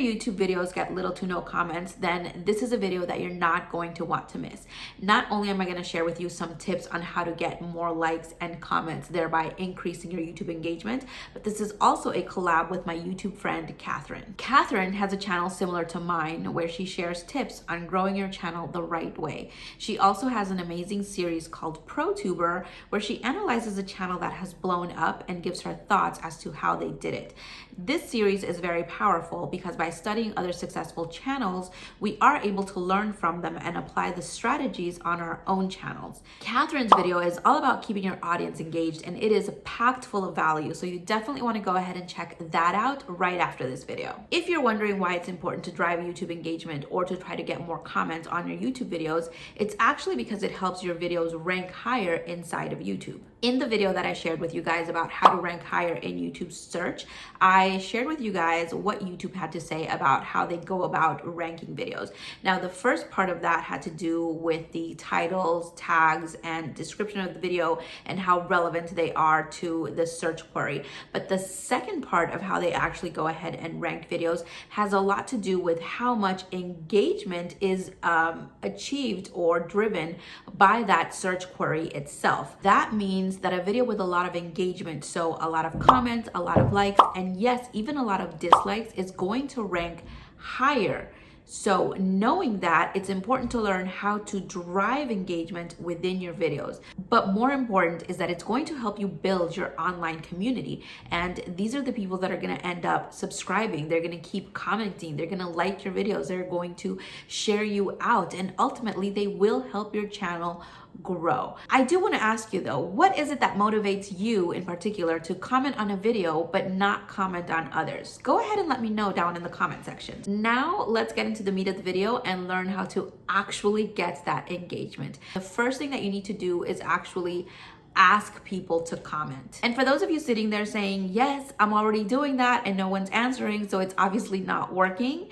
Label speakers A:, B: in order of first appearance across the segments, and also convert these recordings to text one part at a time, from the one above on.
A: your YouTube videos get little to no comments, then this is a video that you're not going to want to miss. Not only am I going to share with you some tips on how to get more likes and comments, thereby increasing your YouTube engagement, but this is also a collab with my YouTube friend, Catherine. Catherine has a channel similar to mine where she shares tips on growing your channel the right way. She also has an amazing series called ProTuber where she analyzes a channel that has blown up and gives her thoughts as to how they did it. This series is very powerful because by studying other successful channels, we are able to learn from them and apply the strategies on our own channels. Catherine's video is all about keeping your audience engaged, and it is packed full of value, so you definitely want to go ahead and check that out right after this video. If you're wondering why it's important to drive YouTube engagement or to try to get more comments on your YouTube videos, it's actually because it helps your videos rank higher inside of YouTube. In the video that I shared with you guys about how to rank higher in YouTube search, I shared with you guys what YouTube had to say about how they go about ranking videos. Now, the first part of that had to do with the titles, tags, and description of the video and how relevant they are to the search query. But the second part of how they actually go ahead and rank videos has a lot to do with how much engagement is achieved or driven by that search query itself. That means that a video with a lot of engagement, so a lot of comments, a lot of likes, and yes, even a lot of dislikes, is going to rank higher. So knowing that, it's important to learn how to drive engagement within your videos. But more important is that it's going to help you build your online community. And these are the people that are going to end up subscribing. They're going to keep commenting. They're going to like your videos. They're going to share you out. And ultimately, they will help your channel grow. I do want to ask you though, what is it that motivates you in particular to comment on a video but not comment on others? Go ahead and let me know down in the comment section. Now let's get into the meat of the video and learn how to actually get that engagement. The first thing that you need to do is actually ask people to comment. And for those of you sitting there saying, yes, I'm already doing that and no one's answering, so it's obviously not working,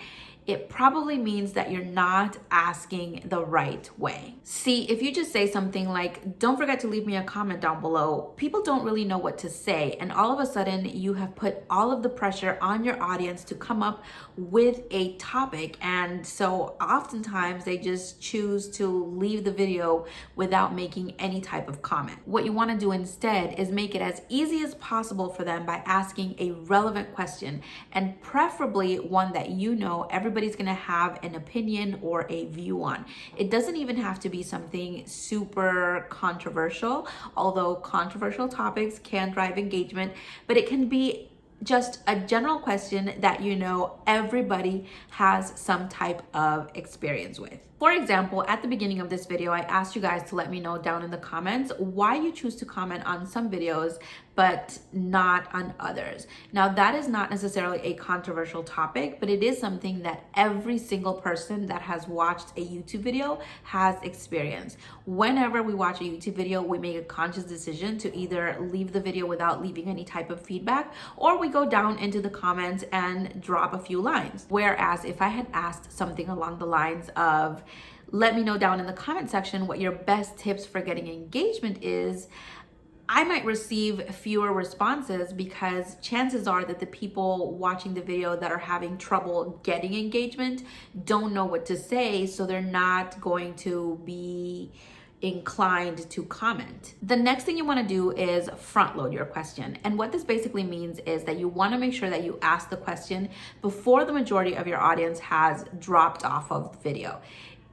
A: it probably means that you're not asking the right way. See, if you just say something like, don't forget to leave me a comment down below, people don't really know what to say. And all of a sudden you have put all of the pressure on your audience to come up with a topic. And so oftentimes they just choose to leave the video without making any type of comment. What you want to do instead is make it as easy as possible for them by asking a relevant question, and preferably one that you know everybody's going to have an opinion or a view on. It doesn't even have to be something super controversial, although controversial topics can drive engagement, but it can be just a general question that you know everybody has some type of experience with. For example, at the beginning of this video, I asked you guys to let me know down in the comments why you choose to comment on some videos but not on others. Now, that is not necessarily a controversial topic, but it is something that every single person that has watched a YouTube video has experienced. Whenever we watch a YouTube video, we make a conscious decision to either leave the video without leaving any type of feedback, or we go down into the comments and drop a few lines. Whereas if I had asked something along the lines of, let me know down in the comment section what your best tips for getting engagement is, I might receive fewer responses because chances are that the people watching the video that are having trouble getting engagement don't know what to say, so they're not going to be inclined to comment. The next thing you want to do is front load your question. And what this basically means is that you want to make sure that you ask the question before the majority of your audience has dropped off of the video.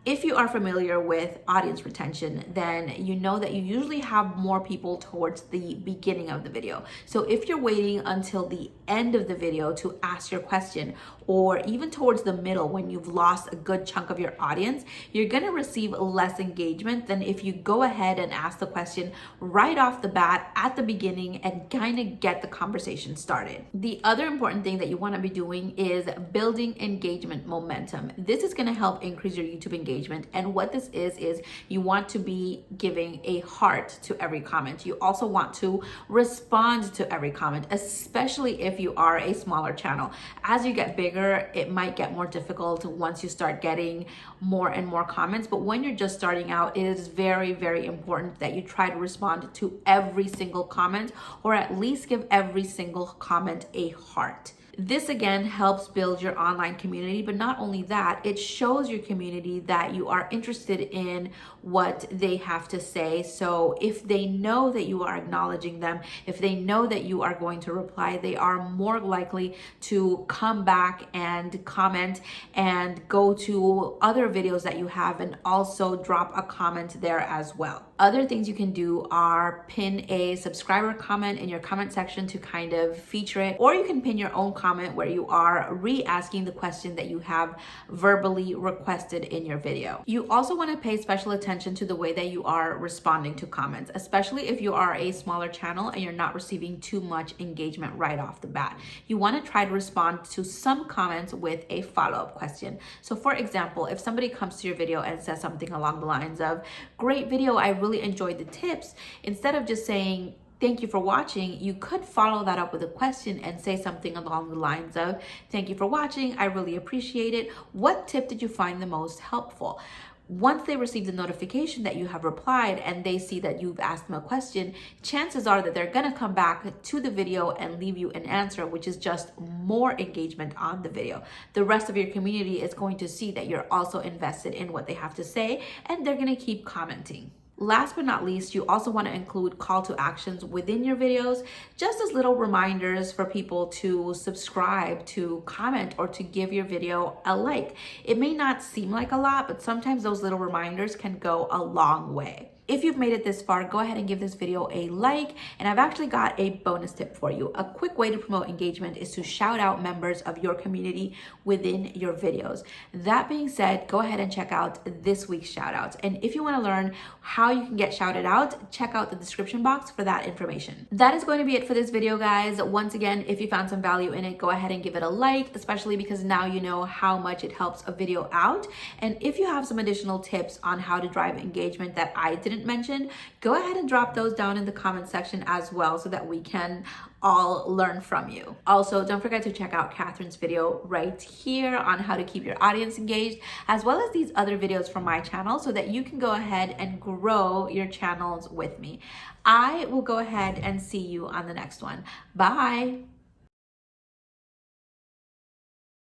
A: If you are familiar with audience retention, then you know that you usually have more people towards the beginning of the video. So if you're waiting until the end of the video to ask your question, or even towards the middle when you've lost a good chunk of your audience, you're gonna receive less engagement than if you go ahead and ask the question right off the bat at the beginning and kind of get the conversation started. The other important thing that you wanna be doing is building engagement momentum. This is gonna help increase your YouTube engagement. And what this is you want to be giving a heart to every comment. You also want to respond to every comment, especially if you are a smaller channel. As you get bigger, it might get more difficult once you start getting more and more comments. But when you're just starting out, it is very, very important that you try to respond to every single comment, or at least give every single comment a heart. This again helps build your online community, but not only that, it shows your community that you are interested in what they have to say. So if they know that you are acknowledging them, if they know that you are going to reply, they are more likely to come back and comment and go to other videos that you have and also drop a comment there as well. Other things you can do are pin a subscriber comment in your comment section to kind of feature it, or you can pin your own comment where you are re-asking the question that you have verbally requested in your video. You also want to pay special attention to the way that you are responding to comments, especially if you are a smaller channel and you're not receiving too much engagement right off the bat. You want to try to respond to some comments with a follow-up question. So for example, if somebody comes to your video and says something along the lines of, "Great video, I really enjoyed the tips," instead of just saying, "Thank you for watching," you could follow that up with a question and say something along the lines of, "Thank you for watching, I really appreciate it. What tip did you find the most helpful?" Once they receive the notification that you have replied and they see that you've asked them a question, chances are that they're gonna come back to the video and leave you an answer, which is just more engagement on the video. The rest of your community is going to see that you're also invested in what they have to say, and they're gonna keep commenting. Last but not least, you also want to include call to actions within your videos, just as little reminders for people to subscribe, to comment, or to give your video a like. It may not seem like a lot, but sometimes those little reminders can go a long way. If you've made it this far, go ahead and give this video a like, and I've actually got a bonus tip for you. A quick way to promote engagement is to shout out members of your community within your videos. That being said, go ahead and check out this week's shout outs. And if you want to learn how you can get shouted out, check out the description box for that information. That is going to be it for this video, guys. Once again, if you found some value in it, go ahead and give it a like, especially because now you know how much it helps a video out. And if you have some additional tips on how to drive engagement that I didn't mention, go ahead and drop those down in the comment section as well so that we can all learn from you. Also, don't forget to check out Catherine's video right here on how to keep your audience engaged, as well as these other videos from my channel so that you can go ahead and grow your channels with me. I will go ahead and see you on the next one. Bye.